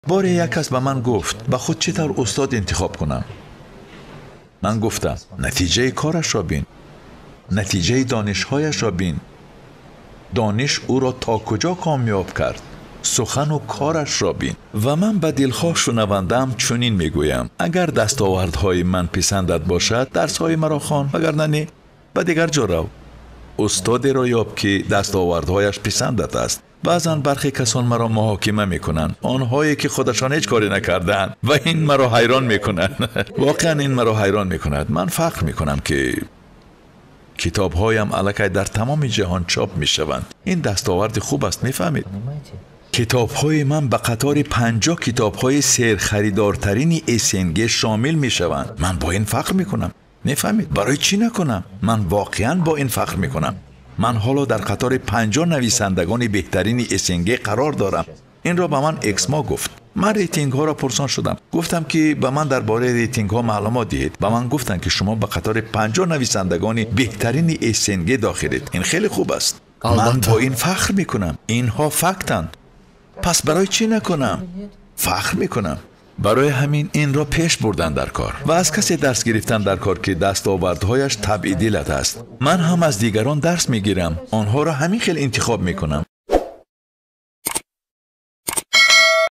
بار یک کس به من گفت به خود چطور استاد انتخاب کنم. من گفتم نتیجه کارش را بین، نتیجه دانشهایش را بین. دانش او را تا کجا کامیاب کرد، سخن و کارش را بین. و من به دلخواه شنوندم چنین میگویم: اگر دستاوردهای من پسندت باشد درسهای مرا خوان، وگرنه نه به دیگر جا رو. استادی را یاب که دستاوردهایش پسندت است. بعضا برخی کسان مرا محاکمه میکنند، آنهایی که خودشان هیچ کاری نکردند، و این مرا حیران میکنند. واقعا این مرا حیران میکند. من فخر میکنم که کتابهایم الکی در تمام جهان چاپ میشوند. این دستاورد خوب است، میفهمید؟ کتابهای من به قطار 50 کتابهای سرخریدارترین اسنگ شامل میشوند. من با این فخر میکنم. میفهمید؟ برای چی نکنم؟ من واقعا با این فخر میکنم. من حالا در قطار 50 نویسندگان بهترین اسنگ قرار دارم. این را به من اکسما گفت. من ریتینگ ها را پرسان شدم. گفتم که به من درباره ریتینگ ها معلومات دهید. به من گفتند که شما به قطار 50 نویسندگان بهترین اسنگ داخلید. این خیلی خوب است. من با این فخر میکنم. اینها فکتند. پس برای چی نکنم؟ فخر میکنم. برای همین این را پیش بردن در کار و از کسی درس گرفتن در کار که دستاوردهایش طبع دلت است. من هم از دیگران درس میگیرم. آنها را همین خیلی انتخاب میکنم.